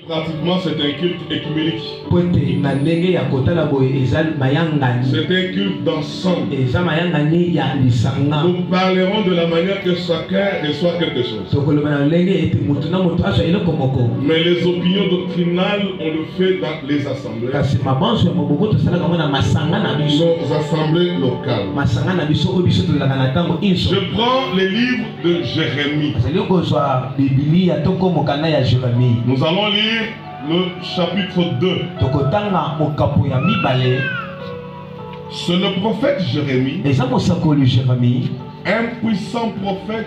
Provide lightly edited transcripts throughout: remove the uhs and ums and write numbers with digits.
pratiquement c'est un culte écuménique. C'est un culte d'ensemble. Nous parlerons de la manière que chacun reçoit quelque chose. Mais les opinions doctrinales, on le fait dans les assemblées. Nos assemblées locales. Je prends les livres de Jérémie. Nous allons lire le chapitre 2. C'est le prophète Jérémie, un puissant prophète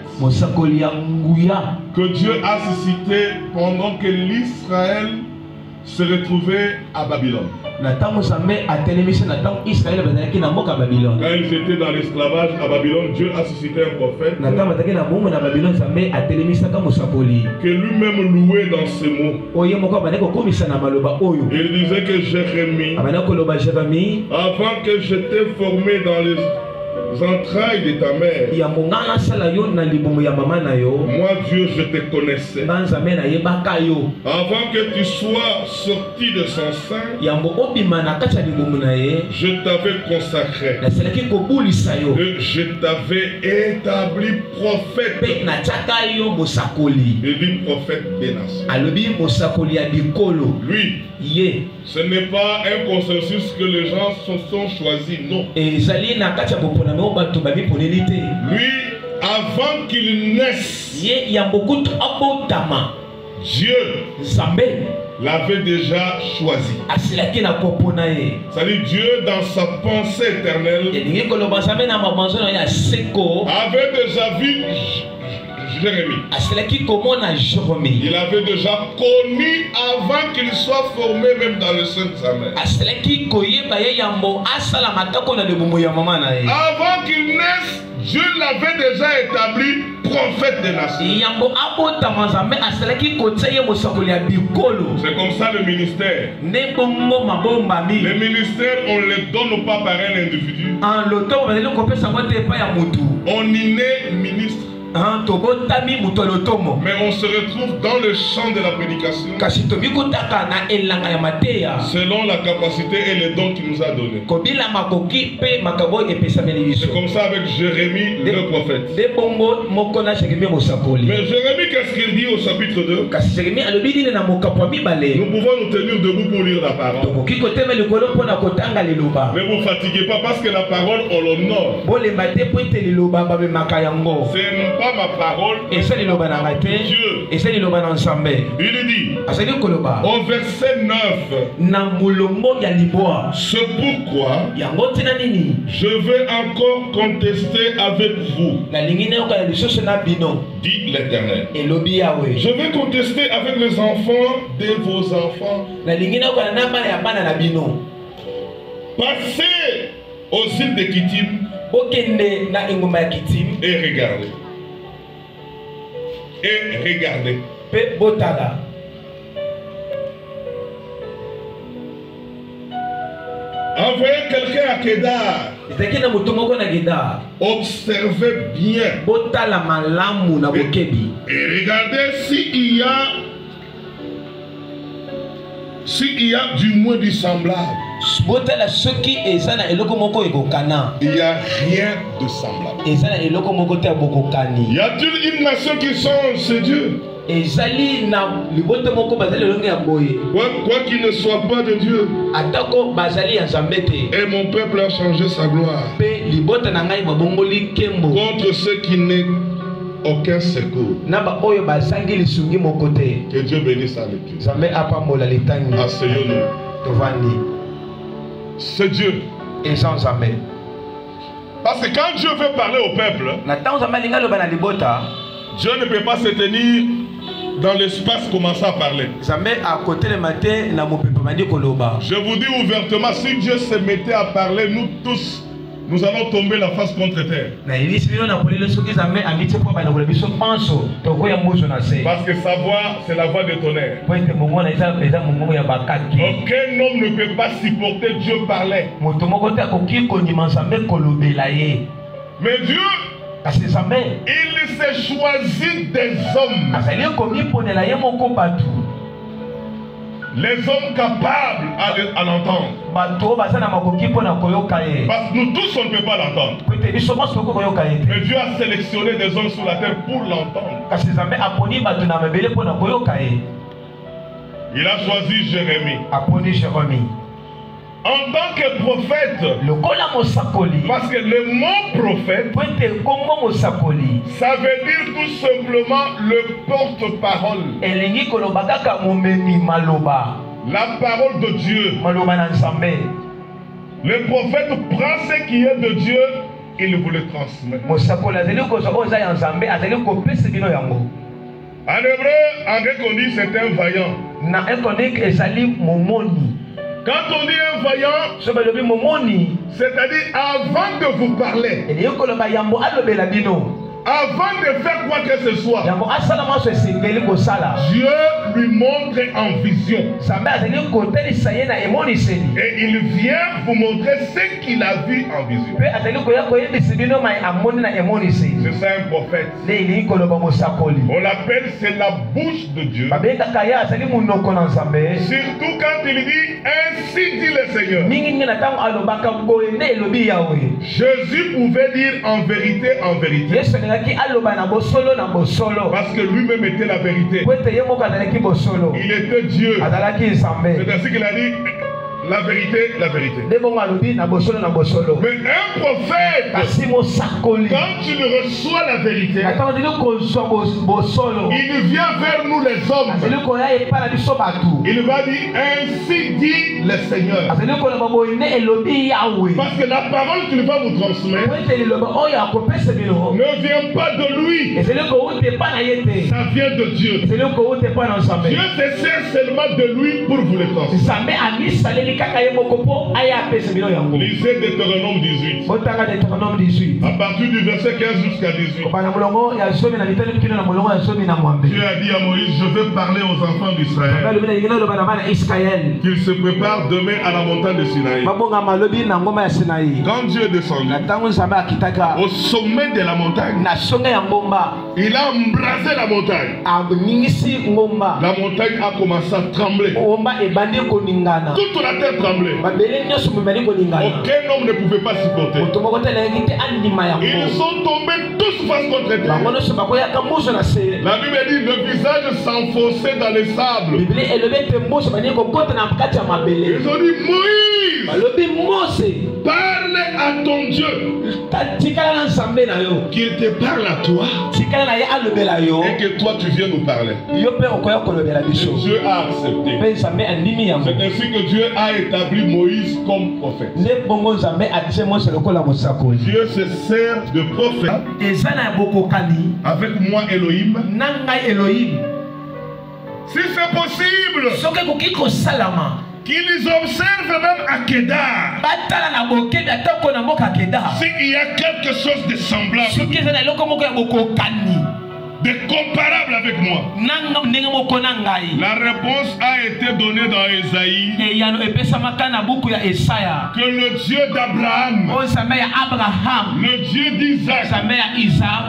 que Dieu a suscité pendant que l'Israël se retrouvait à Babylone. Quand ils étaient dans l'esclavage à Babylone, Dieu a suscité un prophète que lui-même louait dans ses mots. Il disait que Jérémie, avant que j'étais formé dans les entrailles de ta mère, moi Dieu je te connaissais. Avant que tu sois sorti de son sein, je t'avais consacré et je t'avais établi prophète. Il dit prophète des nations. Lui, ce n'est pas un consensus que les gens se sont choisis, non. Lui, avant qu'il naisse, Dieu l'avait déjà choisi. C'est-à-dire Dieu, dans sa pensée éternelle, avait déjà vu Jérémie. Il avait déjà connu avant qu'il soit formé même dans le sein de sa mère. Avant qu'il naisse, Dieu l'avait déjà établi prophète des nations. C'est comme ça le ministère. Les ministères, on ne les donne pas par un individu. On y naît ministre. Mais on se retrouve dans le champ de la prédication selon la capacité et les dons qu'il nous a donnés. C'est comme ça avec Jérémie le prophète. Mais Jérémie, qu'est-ce qu'il dit au chapitre 2? Nous pouvons nous tenir debout pour lire la parole. Ne vous fatiguez pas parce que la parole on l'honore. C'est pas ma parole, et c'est Dieu. Il dit au verset 9, c'est pourquoi je vais encore contester avec vous, dit l'Éternel. Je vais contester avec les enfants de vos enfants. Passez aux îles de Kittim et regardez. Et regardez. Envoyez quelqu'un à Kedar. Observez bien. Et regardez s'il y a du moins du semblable. Il n'y a rien de semblable. Y a-t-il une nation qui songe, c'est Dieu? Quoi qu'il ne soit pas de Dieu. Et mon peuple a changé sa gloire contre ceux qui n'ont aucun secours. Que Dieu bénisse la lecture. Asseyons-nous. C'est Dieu. Parce que quand Dieu veut parler au peuple, Dieu ne peut pas se tenir dans l'espace, commencer à parler. Je vous dis ouvertement, si Dieu se mettait à parler, nous tous, nous allons tomber la face contre terre. Parce que sa voix, c'est la voix de tonnerre. Aucun homme ne peut pas supporter Dieu parler. Mais Dieu, il s'est choisi des hommes Les hommes capables à l'entendre. Parce que nous tous, on ne peut pas l'entendre. Mais Dieu a sélectionné des hommes sur la terre pour l'entendre. Il a choisi Jérémie. En tant que prophète, parce que le mot prophète, ça veut dire tout simplement le porte-parole. La parole de Dieu. Le prophète prend ce qui est de Dieu, il vous le transmet. En hébreu, en grec on dit c'est un vaillant. Quand on dit un vaillant, c'est-à-dire avant de vous parler, avant de faire quoi que ce soit, Dieu lui montre en vision. Et il vient vous montrer ce qu'il a vu en vision. C'est ça un prophète. On l'appelle, c'est la bouche de Dieu. Surtout quand il dit, ainsi dit le Seigneur. Jésus pouvait dire en vérité, en vérité. Parce que lui-même était la vérité. Il était Dieu. C'est ainsi qu'il a dit la vérité, la vérité. Mais un prophète, quand tu reçois la vérité, il vient vers nous les hommes. Il va dire, ainsi dit le Seigneur. Parce que la parole qu'il va vous transmettre ne vient pas de lui. Ça vient de Dieu. Dieu se sert seulement de lui pour vous le transmettre. Lisez Deutéronome 18. À partir du verset 15 jusqu'à 18. Dieu a dit à Moïse, je vais parler aux enfants d'Israël qu'ils se préparent demain à la montagne de Sinaï. Quand Dieu est descendu au sommet de la montagne, il a embrasé la montagne. La montagne a commencé à trembler. Toute la terre tremblait. Aucun homme ne pouvait pas supporter. Ils sont tombés tous face contre terre. La Bible dit le visage s'enfonçait dans le sable. Ils ont dit, Moïse, parle à ton Dieu. Qu'il te parle à toi. Et que toi tu viens nous parler. Et Dieu a accepté. C'est ainsi que Dieu a établi Moïse comme prophète. Dieu se sert de prophète avec moi Elohim. Si c'est possible qu'ils observent même à Kedar. S'il y a quelque chose de semblable, de comparable avec moi. La réponse a été donnée dans Ésaïe que le Dieu d'Abraham, le Dieu d'Isaac,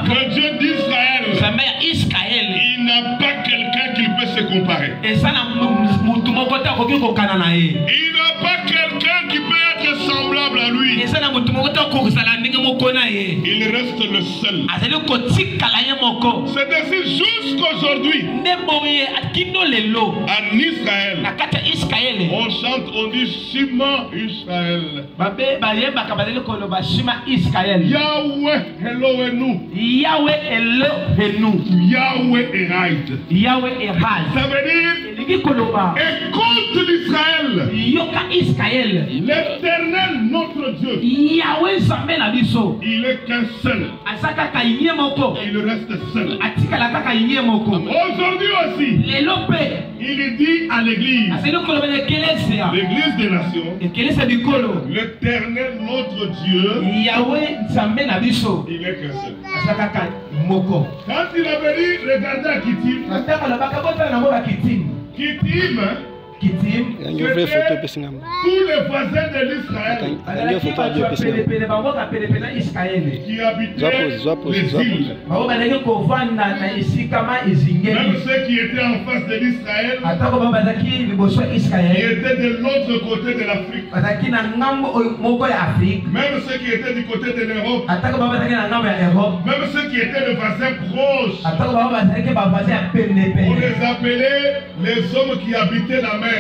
le Dieu d'Israël, il n'a pas quelqu'un qui peut se comparer. Il n'a pas quelqu'un qui peut être semblable à lui. Il reste le seul. C'est ainsi jusqu'aujourd'hui. En Israël, on chante, on dit Shema Israël. Yahweh Elohenu. Yahweh Erad. Ça veut dire écoute l'Israël. L'Éternel notre Dieu. Il est qu'un seul. Il reste seul. Aujourd'hui aussi, il dit à l'église, l'église des nations, l'Éternel notre Dieu, il est qu'un seul. Quand il avait dit, regardez à Kittim, Kittim Kitim. Tous les voisins de l'Israël qui habitaient les îles. Même ceux qui étaient en face de l'Israël, qui étaient de l'autre côté de l'Afrique. Même ceux qui étaient du côté de l'Europe. Même ceux qui étaient les voisins proches. On les appelait les hommes qui habitaient la mer.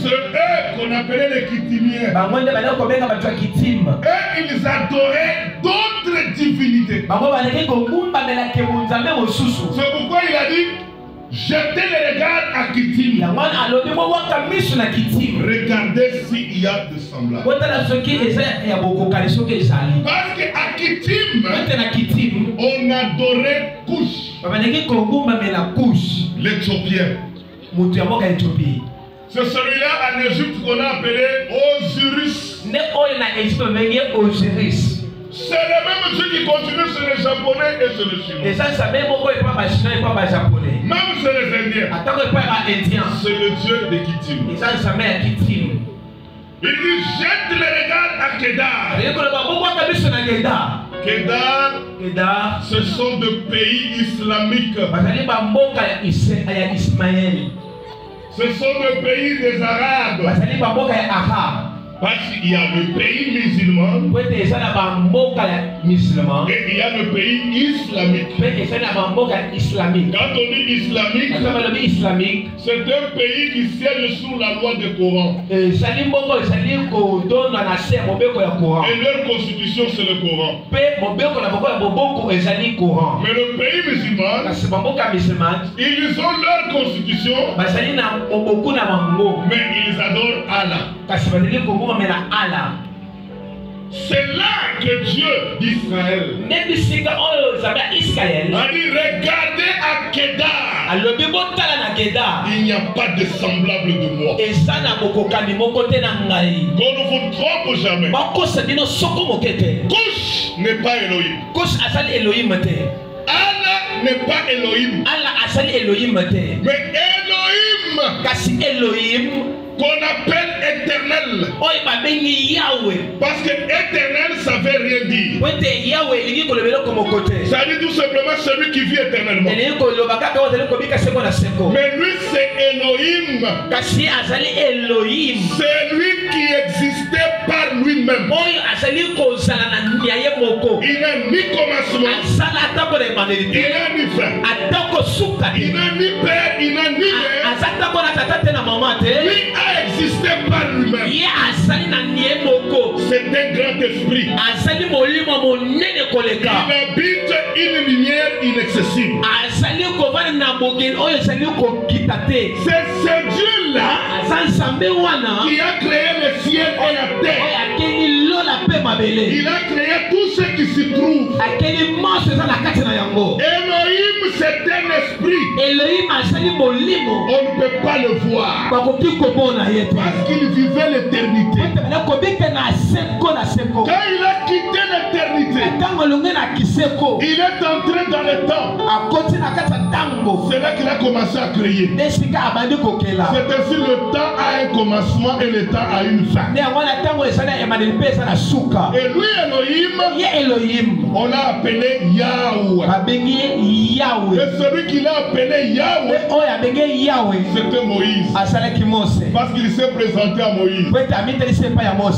C'est eux qu'on appelait les Kitimiens. Et ils adoraient d'autres divinités. C'est pourquoi il a dit: jetez les regards à Kittim. Regardez s'il y a de semblable. Parce qu'à Kittim, on adorait Couche, l'Éthiopien. C'est celui-là en Égypte qu'on a appelé Osiris. C'est le même Dieu qui continue sur les Japonais et sur les Chinois. Même sur les Indiens. C'est le Dieu de Kittim. Il dit: jette les regards à Kedar. Kedar, ce sont des pays islamiques. Ce sont des pays des Arabes. Parce qu'il y a le pays musulman et il y a le pays islamique. Quand on dit islamique, c'est un pays qui siège sous la loi du Coran. Et leur constitution, c'est le Coran. Mais le pays musulman, ils ont leur constitution, mais ils adorent Allah. C'est là que Dieu d'Israël a dit: regardez à Kedar. Il n'y a pas de semblable de moi. Qu'on ne vous trompe jamais. Couche n'est pas Elohim. Allah n'est pas Elohim. Mais Elohim, qu'on appelle éternel. Parce que éternel, ça ne veut rien dire. Ça dit tout simplement celui qui vit éternellement. Mais lui, c'est Elohim. C'est lui qui existait par lui-même. Il n'a ni commencement, il n'a ni fin, il n'a ni père, il n'a ni mère. Lui a existé par lui-même. C'est un grand esprit. Il habite une lumière inaccessible. C'est ce Dieu-là qui a créé le ciel et la terre. Il a créé tout ce qui se trouve. Elohim, c'est un esprit. On ne peut pas le voir parce qu'il vivait l'éternité. Quand il a quitté l'éternité, il est entré dans le temps. C'est là qu'il a commencé à créer. C'est ainsi le temps a un commencement et le temps a une fin. Et lui, Elohim, on l'a appelé Yahweh. Et celui qui l'a appelé Yahweh, c'était Moïse. Parce qu'il s'est présenté à Moïse.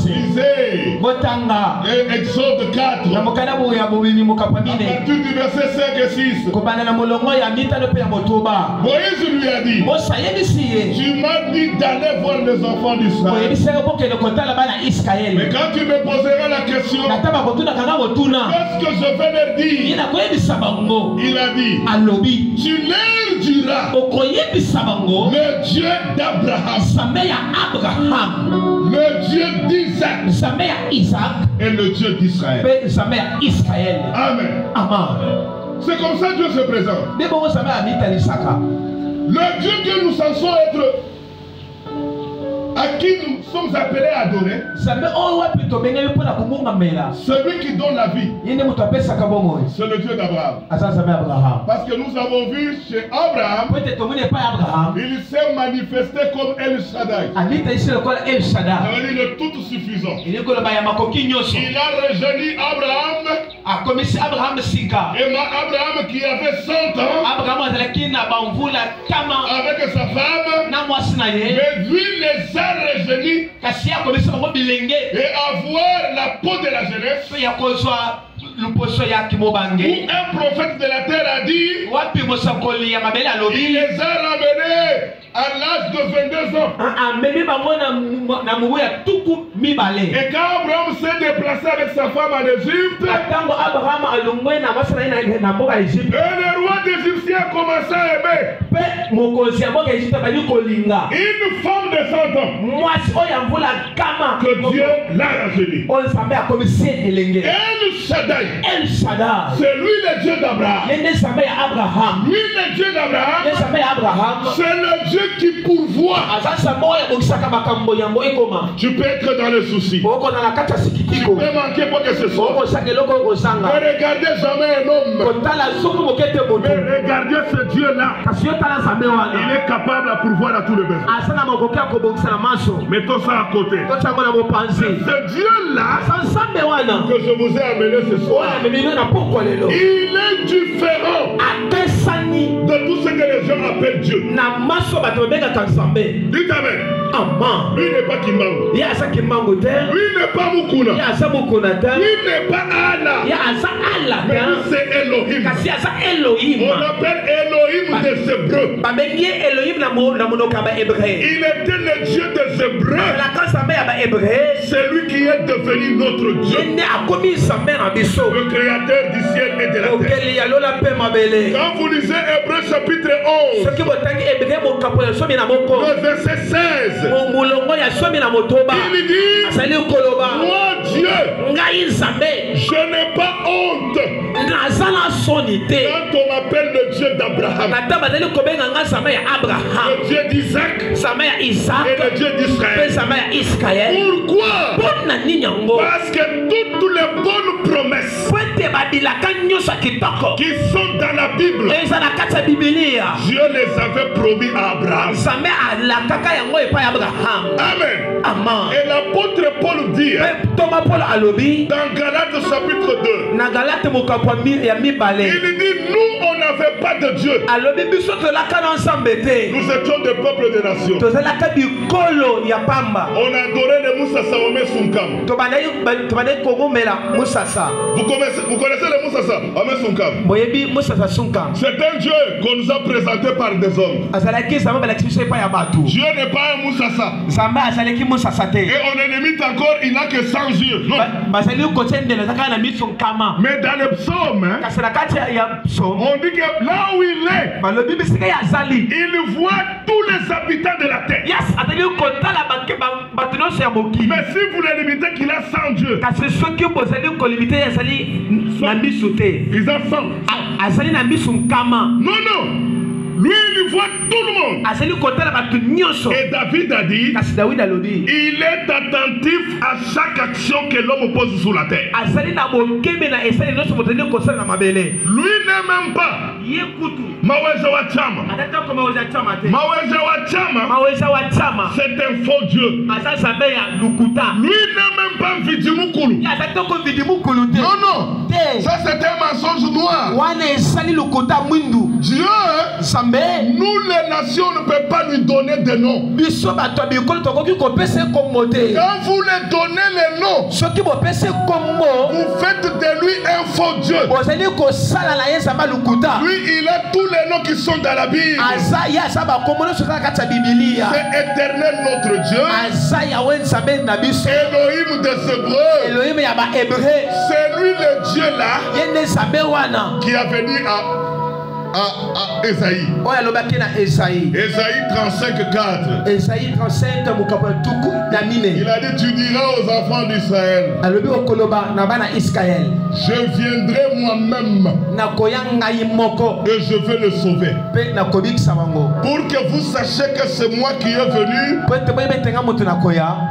Il disait, Exode 4, à partir du verset 5 et 6, Moïse lui a dit: tu m'as dit d'aller voir les enfants d'Israël. Mais quand tu me poseras la question, qu'est-ce que je vais leur dire? Il a dit: tu leur diras, le Dieu d'Abraham, le Dieu d'Isaac et le Dieu d'Israël. Amen. C'est comme ça que Dieu se présente. Le Dieu que nous censons être à qui nous sommes appelés à adorer, celui qui donne la vie, c'est le Dieu d'Abraham. Parce que nous avons vu chez Abraham, il s'est manifesté comme El Shaddai. Ça veut dire le tout suffisant. Il a rejeté Abraham. Et Abraham qui avait 100 ans avec sa femme, mais lui les a rejetés et avoir la peau de la jeunesse. Où un prophète de la terre a dit, il les a ramenés à l'âge de 22 ans. Et quand Abraham s'est déplacé avec sa femme en Égypte, et le roi d'Égypte a commencé à aimer une femme de 100 ans que Dieu l'a rajeuni. El Shaddai, c'est lui le Dieu d'Abraham. Lui le Dieu d'Abraham, c'est le Dieu qui pourvoit. Tu peux être dans le souci, tu peux manquer quoi que ce soit, ne regardez jamais un homme, mais regardez ce Dieu là. Il est capable de pourvoir à tous les besoins. Mettons ça à côté. Ce Dieu là que je vous ai amené ce soir, il est différent de tout ce que les gens appellent Dieu. Dites Amen. Lui n'est pas Kimbango. Lui n'est pas Mukuna. Lui n'est pas Anna. Mais lui c'est Elohim. On appelle Elohim des Hébreux. Il était le Dieu des Hébreux. C'est lui qui est devenu notre Dieu, le créateur du ciel et de la terre. Quand vous lisez Hébreux chapitre 11, le verset 16, il dit, moi Dieu, je n'ai pas honte quand on m'appelle le Dieu d'Abraham, le Dieu d'Isaac et le Dieu d'Israël. Pourquoi? Parce que toutes les bonnes promesses qui sont dans la Bible, Dieu les avait promis à Abraham. Amen. Et l'apôtre Paul dit dans Galates chapitre 2, il dit, nous on n'avait pas de Dieu, nous étions des peuples de nations, on adorait les Moussassa Ome Sunkam. Vous connaissez les Moussassa Ome Sunkam? C'est un Dieu qu'on nous a présenté par des hommes. Dieu n'est pas un Moussassa. Et on limite encore, il n'a que 100 yeux. Non. Mais dans les psaumes, on dit que là où il est, il voit tous les habitants de la terre. Mais si vous le limitez qu'il a 100 dieux, ils ont 100. Non. Lui, il voit tout le monde. Et David a dit, il est attentif à chaque action que l'homme pose sur la terre. Lui n'est même pas Maweza wa chama. C'est un faux Dieu. Lui n'est même pas Vidimukulu. Non. Ça c'est un mensonge noir. Dieu, nous les nations ne pouvons pas lui donner de nom. Quand vous lui donnez les noms, vous faites de lui un faux Dieu. Lui, il a tous les noms qui sont dans la Bible. C'est éternel notre Dieu. Elohim des Hébreux. C'est lui le Dieu là qui a venu à à Ésaïe. Ésaïe 35:4. Ésaïe 35 il a dit, tu diras aux enfants d'Israël, je viendrai moi-même et je vais le sauver. Pour que vous sachiez que c'est moi qui est venu.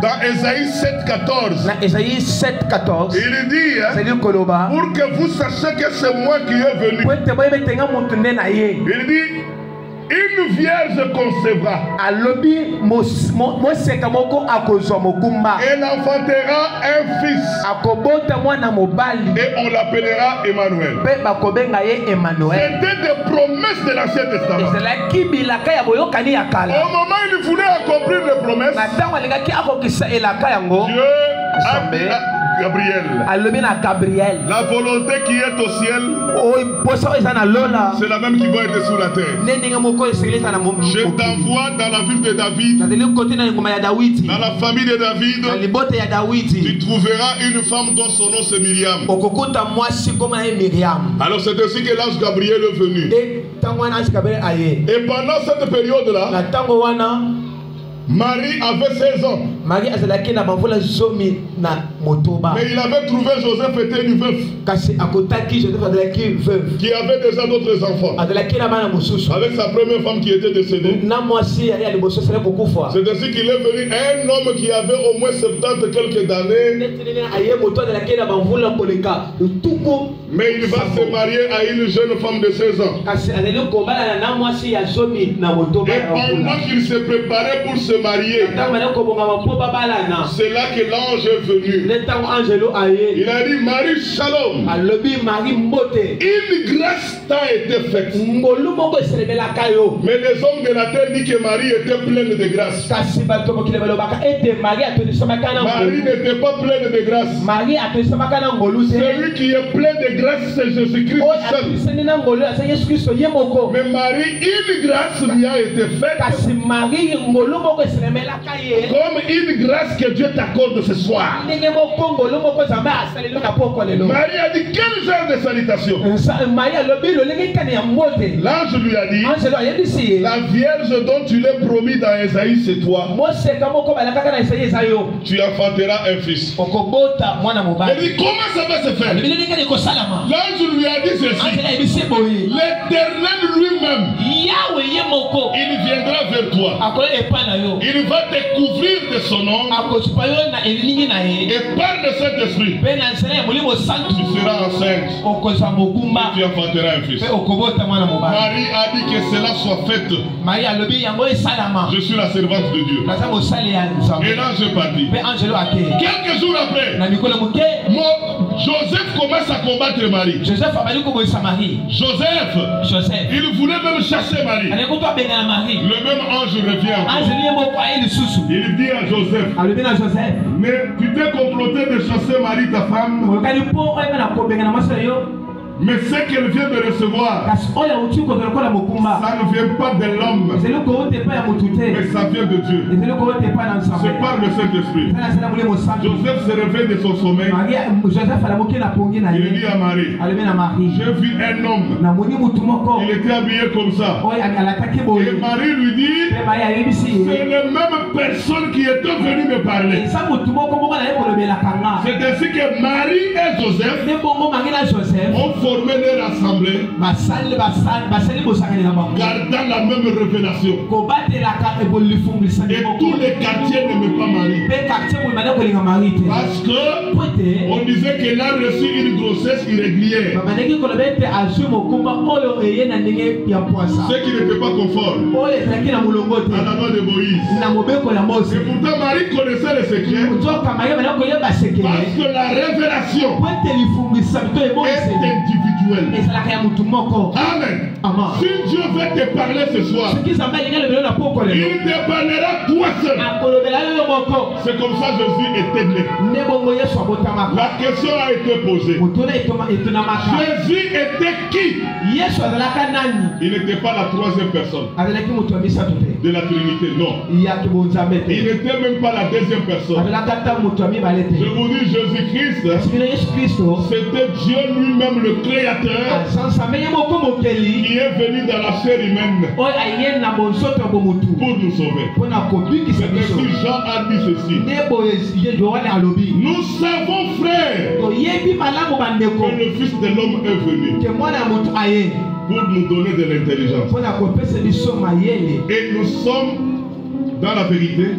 Dans Ésaïe 7:14, il dit, pour que vous sachiez que c'est moi qui est venu. Il dit, une vierge concevra. Elle enfantera un fils. Et on l'appellera Emmanuel. C'était des promesses de l'Ancien Testament. Au moment où il voulait accomplir les promesses, Dieu a dit à Gabriel, la volonté qui est au ciel, c'est la même qui va être sur la terre. Je t'envoie dans la ville de David, dans la famille de David. Tu trouveras une femme dont son nom c'est Myriam. Alors c'est ainsi que l'ange Gabriel est venu. Et pendant cette période-là, Marie avait 16 ans. Mais il avait trouvé Joseph était une veuve qui avait déjà d'autres enfants avec sa première femme qui était décédée. C'est ainsi qu'il est venu un homme qui avait au moins 70 quelques années. Mais il va se marier à une jeune femme de 16 ans. Et pendant qu'il se préparait pour se marier, c'est là que l'ange est venu. Il a dit, Marie, shalom. Une grâce t'a été faite. Mais les hommes de la terre disent que Marie était pleine de grâce. Marie n'était pas pleine de grâce. Celui qui est plein de grâce, c'est Jésus-Christ seul. Mais Marie, une grâce lui a été faite. Comme une grâce que Dieu t'accorde ce soir. Marie a dit, quel genre de salutation? L'ange lui a dit, la vierge dont tu l'as promis dans Ésaïe, c'est toi. Tu enfanteras un fils. Il dit, comment ça va se faire? L'ange lui a dit ceci, l'Éternel lui-même, il viendra vers toi. Il va te couvrir de son nom et par le Saint-Esprit tu seras enceinte et tu enfanteras un fils. Marie a dit que cela soit fait. Je suis la servante de Dieu. Et l'ange est parti. Quelques jours après, Joseph commence à combattre Marie. Joseph, il voulait même chasser Marie. Le même ange revient. Il dit à Joseph, mais tu t'es comploté de chasser Marie, ta femme. Mais ce qu'elle vient de recevoir, ça ne vient pas de l'homme, mais ça vient de Dieu. C'est par le Saint-Esprit. Joseph se réveille de son sommeil. Il dit à Marie, j'ai vu un homme, il était habillé comme ça. Et Marie lui dit, c'est la même personne qui était venue me parler. C'est ainsi que Marie et Joseph ont formé leur assemblée, gardant la même révélation. Et tous les quartiers n'aimaient pas Marie. Parce que on disait qu'elle a reçu une grossesse irrégulière. Ce qui n'était pas conforme à la loi de Moïse. Et pourtant Marie connaissait le secret. Parce que la révélation est individuelle. Amen. Si Dieu veut te parler ce soir, il te parlera toi seul. C'est comme ça que Jésus était né. La question a été posée. Jésus était qui? Il n'était pas la troisième personne de la Trinité, non. Il n'était même pas la deuxième personne. Je vous dis, Jésus-Christ, c'était Dieu lui-même, le Créateur. créateur qui est venu dans la chair humaine pour nous sauver. C'est ainsi Jean a dit ceci. Nous savons, frère, que le Fils de l'homme est venu pour nous donner de l'intelligence. Et nous sommes dans la vérité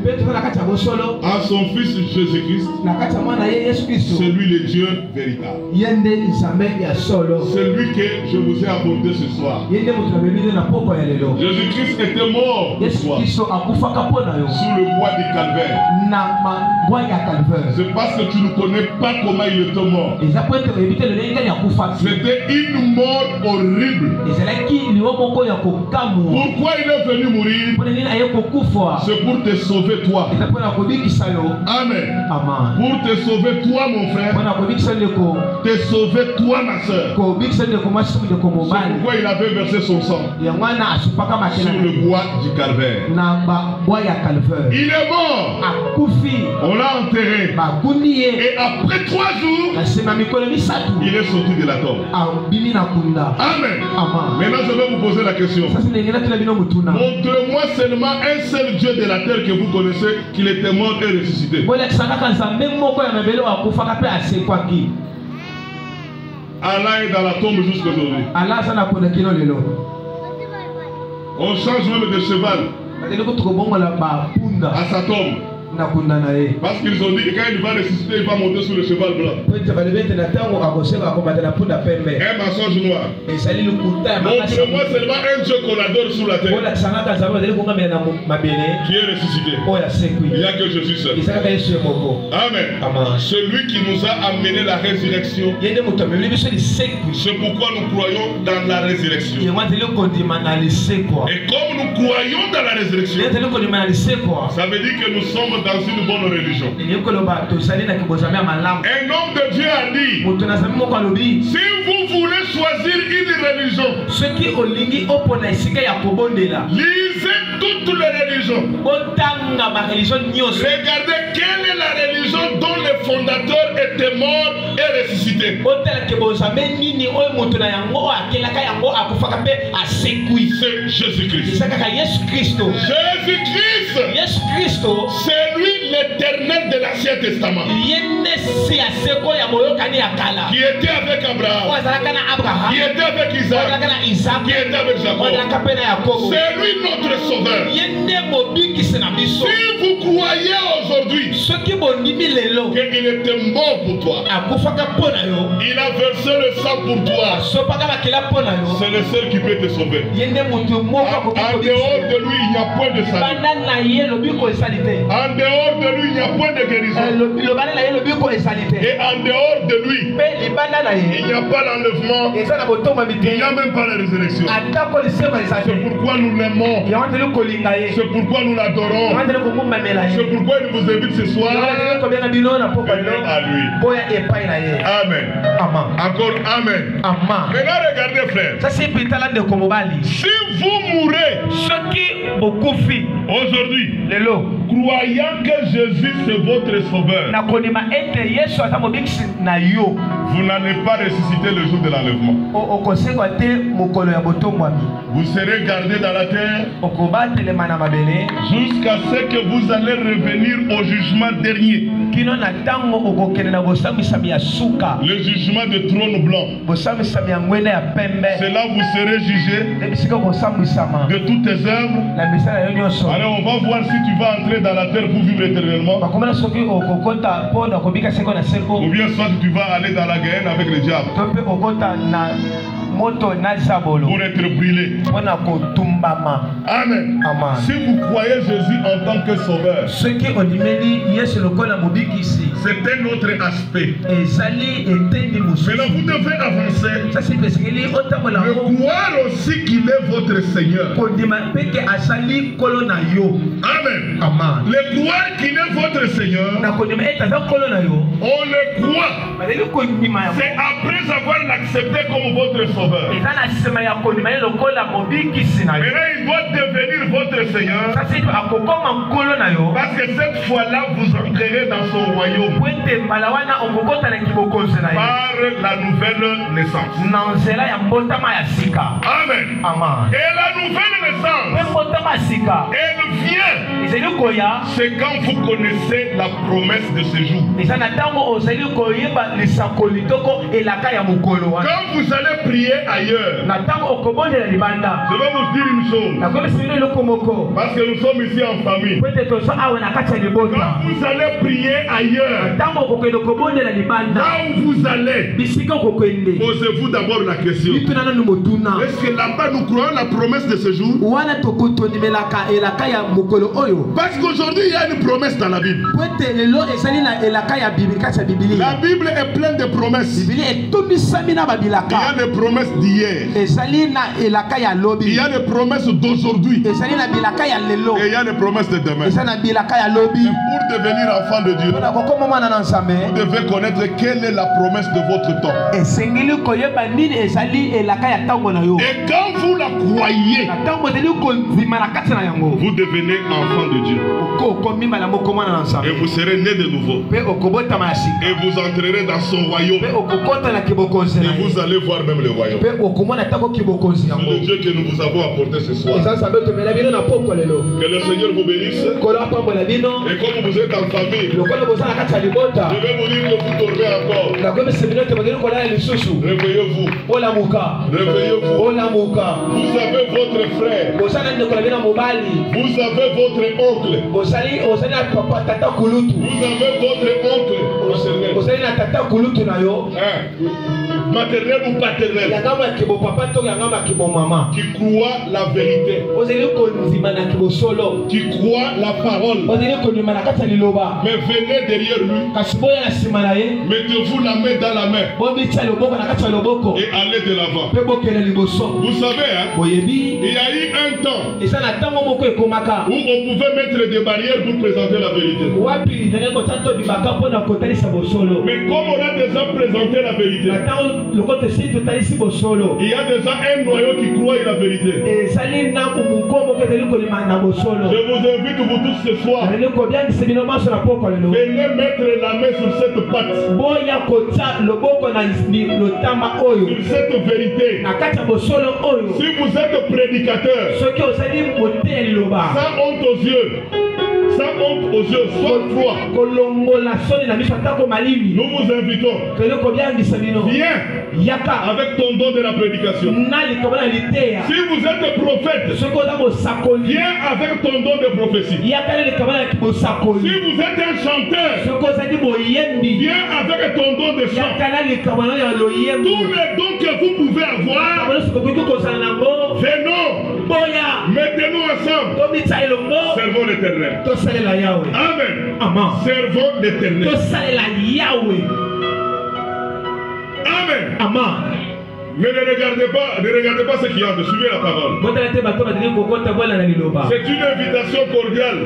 à son Fils Jésus-Christ, c'est lui le Dieu véritable. C'est lui que je vous ai apporté ce soir. Jésus-Christ était mort sous le bois du Calvaire. C'est parce que tu ne connais pas comment il était mort. C'était une mort horrible. Pourquoi il est venu mourir? C'est pour te sauver toi. Amen. Pour te sauver toi, mon frère. Te sauver toi, ma soeur. C'est pourquoi il avait versé son sang sur le bois du Calvaire. Il est mort. On l'a enterré. Et après 3 jours, il est sorti de la tombe. Amen. Maintenant, je vais vous poser la question. Montre-moi seulement un seul Dieu de la terre que vous connaissez, qu'il était mort et ressuscité. Allah est dans la tombe jusqu'aujourd'hui. On change même de cheval à sa tombe. Parce qu'ils ont dit que quand il va ressusciter, il va monter sur le cheval blanc. Un mensonge noir. Montre-moi seulement un Dieu qu'on adore sur la terre qui est ressuscité. Il n'y a que Jésus seul. Amen. Celui qui nous a amené la résurrection. C'est pourquoi nous croyons dans la résurrection. Et comme nous croyons dans la résurrection, ça veut dire que nous sommes dans une bonne religion. Un homme de Dieu a dit, si vous voulez choisir une religion, lisez toutes les religions. Regardez quelle est la religion dont le fondateur était mort et ressuscité. C'est Jésus-Christ. Jésus-Christ, c'est lui l'éternel de l'Ancien Testament, qui était avec Abraham, qui était avec Isaac, qui était avec Jacob. C'est lui notre sauveur. Si vous croyez aujourd'hui qu'il était mort pour toi, il a versé le sang pour toi, c'est le seul qui peut te sauver. En dehors de lui, il n'y a point de salut. En dehors de lui, il n'y a point de guérison. Et en dehors de lui, il n'y a pas d'enlèvement. Il n'y a même pas la résurrection. C'est pourquoi nous l'aimons. C'est pourquoi nous l'adorons. C'est pourquoi il vous invite ce soir. Venez à lui. Amen. Encore Amen. Maintenant regardez, frère. Si vous mourrez aujourd'hui, croyant que Jésus c'est votre sauveur, vous n'allez pas ressusciter le jour de l'enlèvement. Vous serez gardé dans la terre jusqu'à ce que vous allez revenir au jugement dernier. Le jugement de trône blanc. C'est là où vous serez jugé de toutes tes œuvres. Alors on va voir si tu vas entrer dans la terre pour vivre éternellement, ou bien soit tu vas aller dans la Guéhenne avec le diable pour être brûlé. Amen. Si vous croyez Jésus en tant que sauveur, c'est un autre aspect. Maintenant vous devez avancer. Le croire aussi qu'il est votre Seigneur. Amen. Le croire qu'il est votre Seigneur, on le croit. C'est après avoir l'accepté comme votre sauveur sauveur. Maintenant, il doit devenir votre Seigneur. Parce que cette fois-là, vous entrerez dans son royaume par la nouvelle naissance. Amen. Et la nouvelle naissance, elle vient. C'est quand vous connaissez la promesse de ce jour. Quand vous allez prier ailleurs, je vais vous dire une chose. Parce que nous sommes ici en famille. Quand vous allez prier ailleurs, là où vous allez, posez-vous d'abord la question. Est-ce que là-bas nous croyons la promesse de ce jour? Parce qu'aujourd'hui il y a une promesse dans la Bible. La Bible est pleine de promesses. Il y a des promesses d'hier. Il y a des promesses d'aujourd'hui. Et il y a des promesses de demain. Et pour devenir enfant de Dieu, vous devez connaître quelle est la promesse de votre temps. Et quand vous la croyez, vous devenez enfant de Dieu. Et vous serez né de nouveau. Et vous entrerez dans son royaume. Et vous allez voir même le royaume. C'est le Dieu que nous vous avons apporté ce soir. Que le Seigneur vous bénisse. Et comme vous êtes en famille, je vais vous dire que vous dormez encore. Réveillez-vous. Réveillez-vous. Vous avez votre frère. Vous avez votre oncle. Vous avez votre oncle. Maternel ou paternel, qui croit la vérité, qui croit la parole. Mais venez derrière lui, mettez-vous la main dans la main et allez de l'avant. Vous savez, hein, il y a eu un temps où on pouvait mettre des barrières pour présenter la vérité. Mais comme on a déjà présenté la vérité, il y a déjà un noyau qui croit la vérité. Je vous invite vous tous ce soir, venez mettre la main sur cette patte, sur cette vérité. Si vous êtes prédicateur, sans honte aux yeux, sans honte aux yeux, sans foi, nous vous invitons. Viens avec ton don de la prédication. Si vous êtes prophète, viens avec ton don de prophétie. Si vous êtes un chanteur, viens avec ton don de chant. Tous les dons que vous pouvez avoir, venons, mettez-nous ensemble. Servons l'Éternel. Amen. Servons l'Éternel. Amen. Mais ne regardez pas ce qu'il y a de suivre la parole. C'est une invitation cordiale.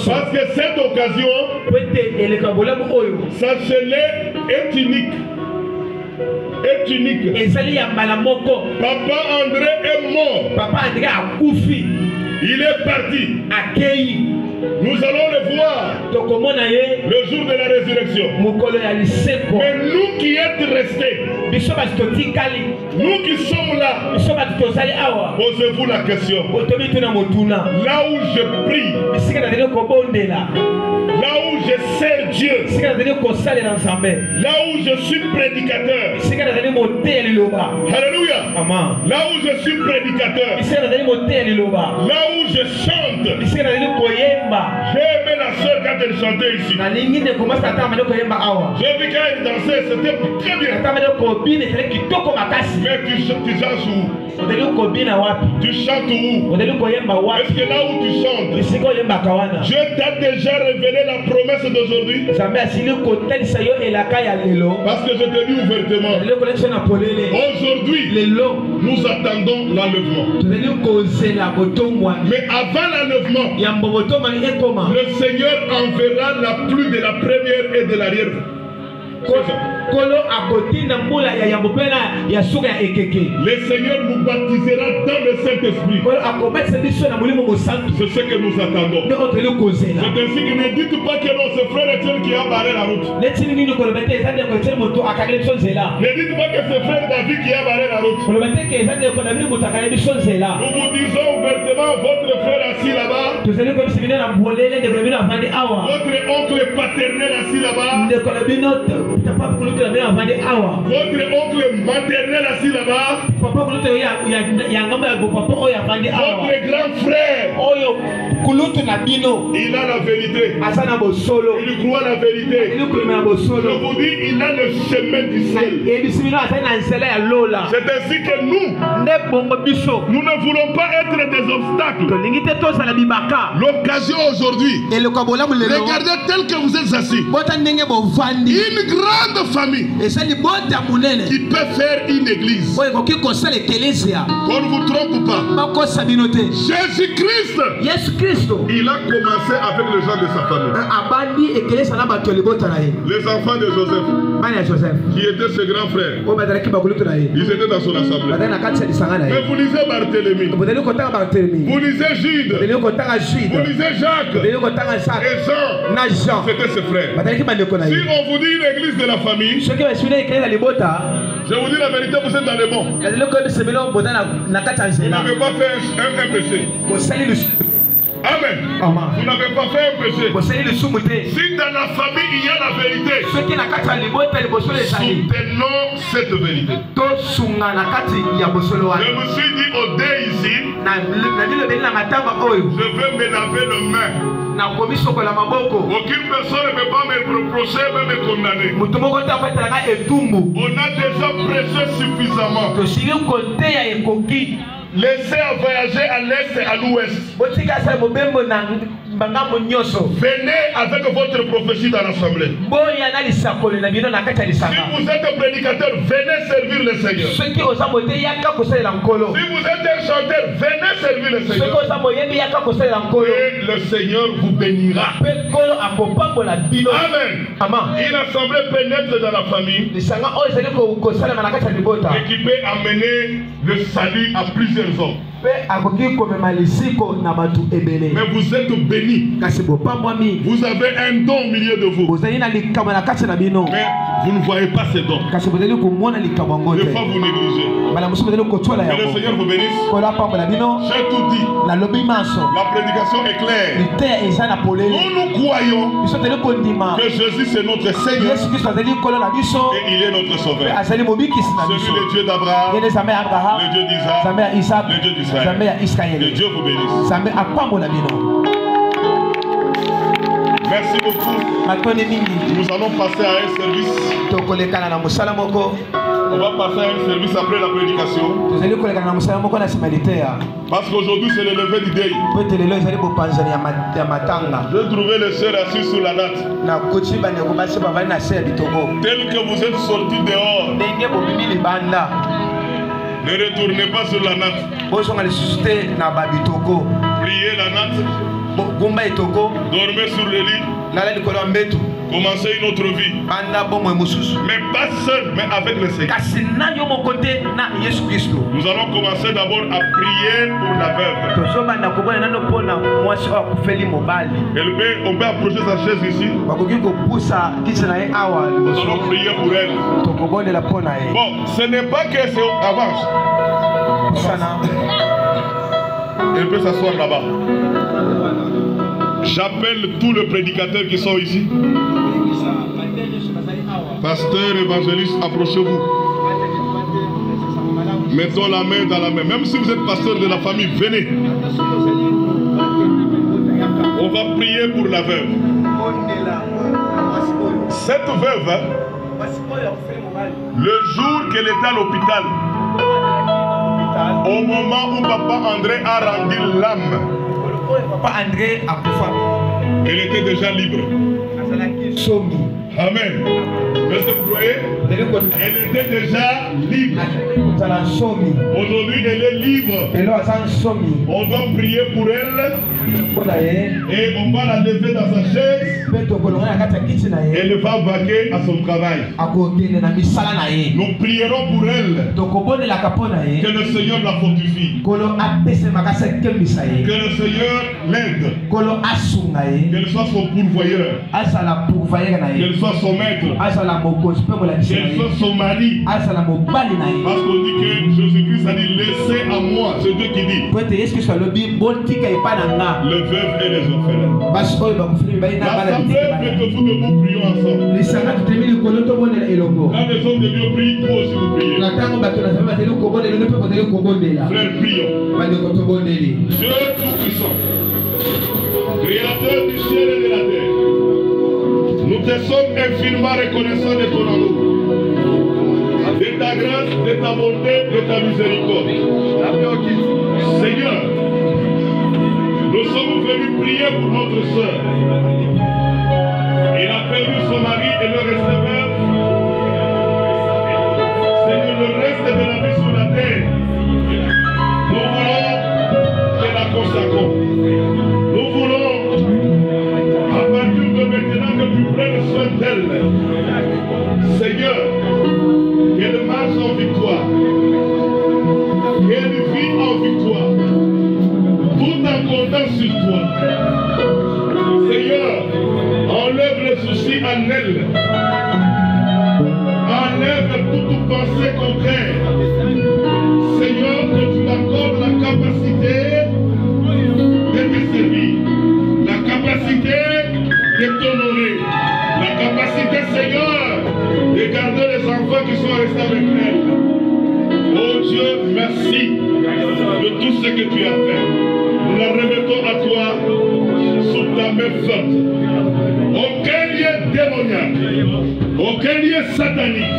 Parce que cette occasion, sachez-le, est unique. Papa André est mort. Il est parti. Nous allons le voir le jour de la résurrection. Mais nous qui êtes restés, nous qui sommes là, posez-vous la question. Là où je prie, là où je sers Dieu, là où je suis prédicateur, alléluia, là où je suis prédicateur, là où je chante, j'ai aimé la soeur quand elle chantait ici. J'ai vu quand elle dansait, c'était très bien. Mais tu chantes où? Tu chantes où? Est-ce que là où tu chantes, Dieu t'a déjà révélé la promesse d'aujourd'hui? Parce que je te dis ouvertement, aujourd'hui, nous attendons l'enlèvement. Mais avant l'enlèvement, le Seigneur enverra la pluie de la première et de l'arrière. Le Seigneur nous baptisera dans le Saint-Esprit. C'est ce que nous attendons. C'est ainsi que ne dites pas que non, c'est frère Etienne qui a barré la route. Ne dites pas que c'est frère David qui a barré la route. Nous vous disons ouvertement, votre frère assis là-bas, votre oncle paternel assis là-bas, votre oncle maternel assis là-bas, votre grand frère, il a la vérité. Il croit la vérité. Je vous dis, il a le chemin du ciel. C'est ainsi que nous ne voulons pas être des obstacles. L'occasion aujourd'hui, regardez tel que vous êtes assis. Une grande famille qui peut faire une église. Qu'on ne vous trompe pas. Jésus-Christ, il a commencé avec les gens de sa famille. Les enfants de Joseph, qui étaient ses grands frères, ils étaient dans son assemblée. Mais vous lisez Barthélemy, vous lisez Jude, vous lisez Jacques, et Jean, c'était ses frères. Si on vous dit une église de la famille, je vous dis la vérité, vous êtes dans le bon. Vous n'avez pas fait un péché. Amen. Vous n'avez pas fait un péché. Si dans la famille il y a la vérité, soutenons cette vérité. Je me suis dit au dé ici, je vais me laver les mains. Aucune personne ne peut pas me reprocher, même me condamner. On a déjà prêché suffisamment. Laissez à voyager à l'est et à l'ouest. Venez avec votre prophétie dans l'assemblée. Si vous êtes un prédicateur, venez servir le Seigneur. Si vous êtes un chanteur, venez servir le Seigneur. Et le Seigneur vous bénira. Amen. Une assemblée pénètre dans la famille et qui peut amener le salut à plusieurs hommes. Mais vous êtes bénis. Vous avez un don au milieu de vous. Mais vous ne voyez pas ces dons. Des fois vous négligez. Que le Seigneur vous bénisse. J'ai tout dit. La prédication est claire. Nous croyons que Jésus c'est notre Seigneur et il est notre Sauveur. Celui le Dieu d'Abraham, le Dieu d'Isaac, le Dieu d'Israël. Que Dieu vous bénisse. Merci beaucoup. Nous allons passer à un service. On va passer à un service après la prédication. Parce qu'aujourd'hui c'est le lever du deuil. J'ai trouvé les sœurs assises sur la natte. Tel que vous êtes sortis dehors, ne retournez pas sur la natte. Pliez la natte. Dormez sur le lit. Commencez une autre vie. Mais pas seul, mais avec le Seigneur. Nous allons commencer d'abord à prier pour la veuve. On peut approcher sa chaise ici. Nous allons prier pour elle. Bon, ce n'est pas que c'est avance. Elle peut s'asseoir là-bas. J'appelle tous les prédicateurs qui sont ici. Pasteur, évangéliste, approchez-vous. Mettons la main dans la main. Même si vous êtes pasteur de la famille, venez. On va prier pour la veuve. Cette veuve, le jour qu'elle était à l'hôpital, au moment où Papa André a rendu l'âme, elle était déjà libre. Amen. Est-ce que vous croyez? Elle était déjà libre. Aujourd'hui, elle est libre. On doit prier pour elle. Et on va la lever dans sa chaise. Elle va vaquer à son travail. Nous prierons pour elle. Que le Seigneur la fortifie. Que le Seigneur l'aide. Qu'elle soit son pourvoyeur. Qu'elle soit son maître. Qu'elle soit son mari. Parce qu'on dit que Jésus-Christ a dit laissez à moi. C'est Dieu qui dit. Le veuve et les orphelins. L'assemblée veut que vous nous prions ensemble. Quand les hommes de Dieu prient, vous aussi vous priez. Frère, prions. Dieu Tout-Puissant, Créateur du ciel et de la terre, nous te sommes infiniment reconnaissants de ton amour, de ta grâce, de ta bonté, de ta miséricorde. Seigneur, nous sommes venus prier pour notre soeur. Il a perdu son mari et le reste veuve. Seigneur, le reste de la vie sur la terre, nous voulons que la consacrons. Nous voulons, à partir de maintenant, que tu prennes soin d'elle. Seigneur, qu'elle marche en victoire, qu'elle vit en victoire, tout en comptant sur toi. Seigneur, enlève les soucis en elle. Enlève toute pensée contraire. Seigneur, que tu accordes la capacité de te servir, la capacité de t'honorer, la capacité, Seigneur, de garder les enfants qui sont restés avec elle. Oh Dieu, merci de tout ce que tu as fait. Nous la remettons à toi sous ta main forte. Aucun lien démoniaque, aucun lien satanique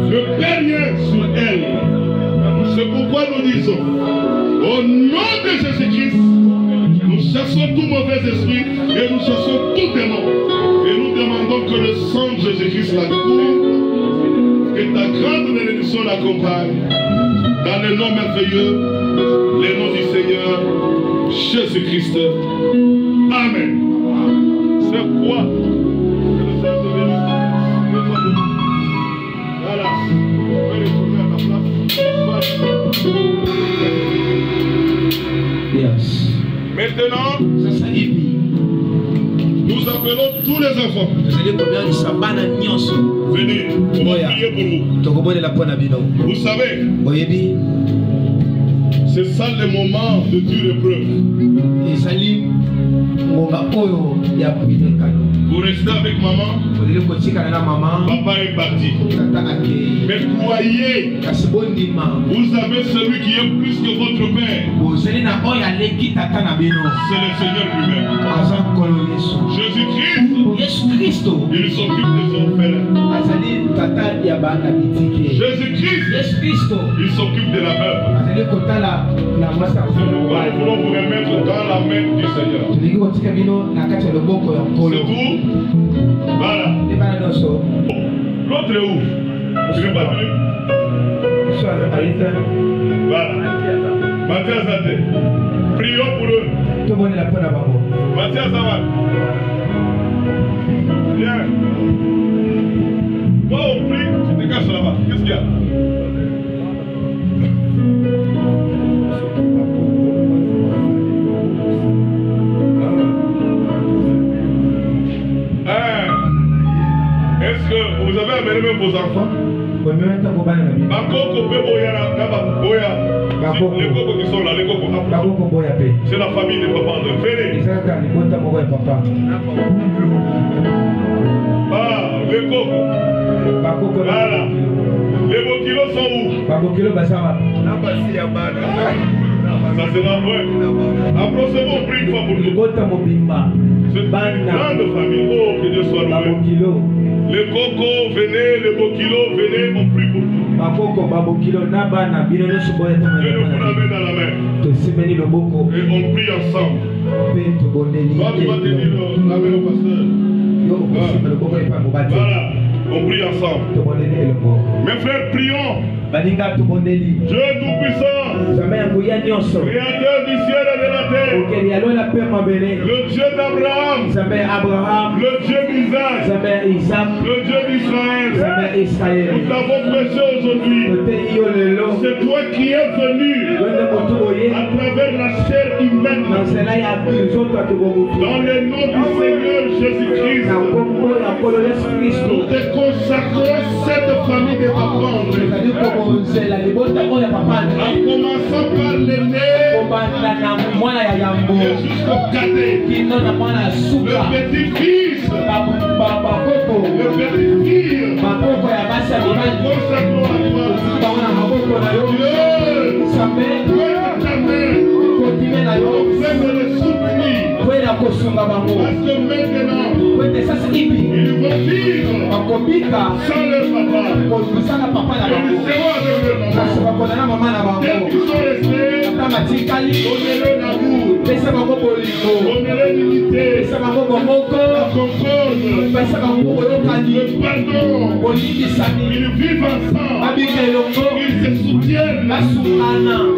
ne peut rien sur elle. C'est pourquoi nous disons, au nom de Jésus-Christ, nous chassons tout mauvais esprit et nous chassons tout démon. Et nous demandons que le sang de Jésus-Christ la couvre, que ta grande bénédiction l'accompagne. Dans le nom merveilleux, le nom du Seigneur, Jésus-Christ. Amen. C'est quoi? Voilà. Yes. Maintenant, nous appelons tous les enfants. Venez, on va prier pour vous. Vous savez, c'est ça le moment de dure épreuve. Vous restez avec maman. Papa est parti. Mais croyez, vous avez celui qui est plus que votre père. C'est le Seigneur lui-même. Jésus-Christ, il s'occupe des orphelins. Jésus-Christ, il s'occupe de la veuve. Nous voulons vous remettre dans la main du Seigneur. C'est tout. Voilà. L'autre est où? Tu n'es pas venu? Voilà. Mathias Zate. Prions pour eux. Mathias Zawad. Viens. Toi, on prie, tu te caches là-bas. Qu'est-ce qu'il y a? Est-ce que vous avez amené même vos enfants? Les cocos qui sont là, les cocos. C'est la famille de papa. Venez. Ah, les cocos. Voilà. Les bokilos sont où? Ça c'est la vraie. Approchez-vous, on prie une fois pour nous. C'est une grande famille. Oh, que Dieu soit loué. Les cocos, venez, les bokilos, venez, on prie pour vous. Dieu nous amène dans la main. Et on prie ensemble. Toi, tu vas tenir la main au pasteur. Voilà, on prie ensemble. Mes frères, prions. Dieu Tout-Puissant, Créateur du ciel et de la terre, le Dieu d'Abraham, le Dieu d'Isaac, le Dieu d'Israël, nous t'avons prêché aujourd'hui. C'est toi qui es venu à travers la chair humaine. Dans le nom du Seigneur Jésus-Christ, nous te consacrons cette famille de papa. En commençant par l'aîné et jusqu'au cadet, le petit-fils, le petit-fille, nous consacrons à toi. Dieu, prends ta main, fais de les soutenir, parce que maintenant, ils vont vivre sans leur papa. Ils seront avec leur maman. Dès qu'ils sont restés, donnez-leur l'amour, donnez-leur l'unité, la concorde, le pardon. Ils vivent ensemble, ils se soutiennent.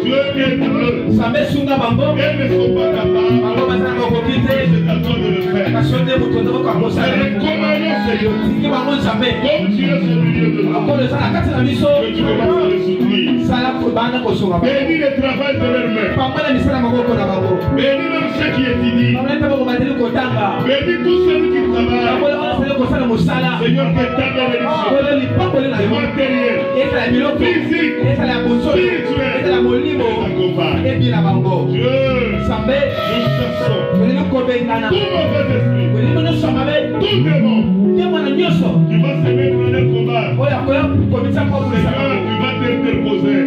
Dieu aide-eux. Ils ne sont pas capables, c'est à toi de le faire. Recommandons, Seigneur, comme tu es au milieu de nous, que tu commences à les soutenir. Bénis le travail de leurs mains. Bénis même ceux qui étudient. Bénis tous ceux qui travaillent. Seigneur, que ta bénédiction matérielle, physique, spirituelle, accompagne. Dieu, nous chassons tout mauvais esprit, tout démon qui va se mettre dans le combat. Seigneur, tu vas t'interposer.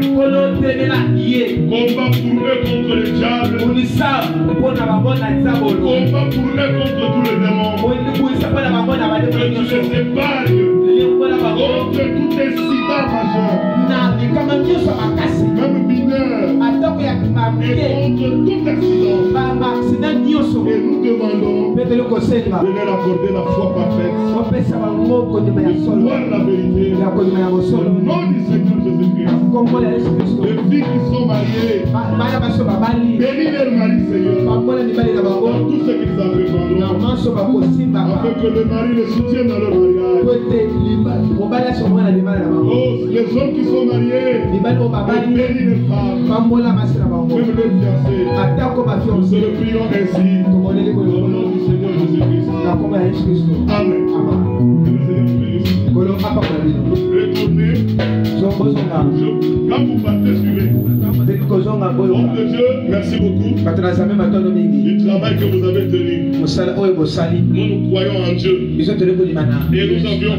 Combat pour eux contre le diable. Combat pour eux contre tous les démons. Que tu les épargnes contre tout incident majeur, même mineur, et contre tout accident. Et nous demandons de leur accorder la foi parfaite, de voir la vérité, au nom du Seigneur Jésus-Christ. Les filles qui sont mariées, bénis leur mari, Seigneur, dans tout ce qu'ils entreprendront, afin que le mari les soutienne dans leur mariage. Oh, les hommes qui sont mariés, bénis les femmes, même leurs fiancés. Nous se le prions ainsi, au nom du Seigneur Jésus-Christ. Amen. Retournez. Quand vous partez, suivez. Homme de Dieu, merci beaucoup du travail que vous avez tenu. Nous croyons en Dieu. Et nous avions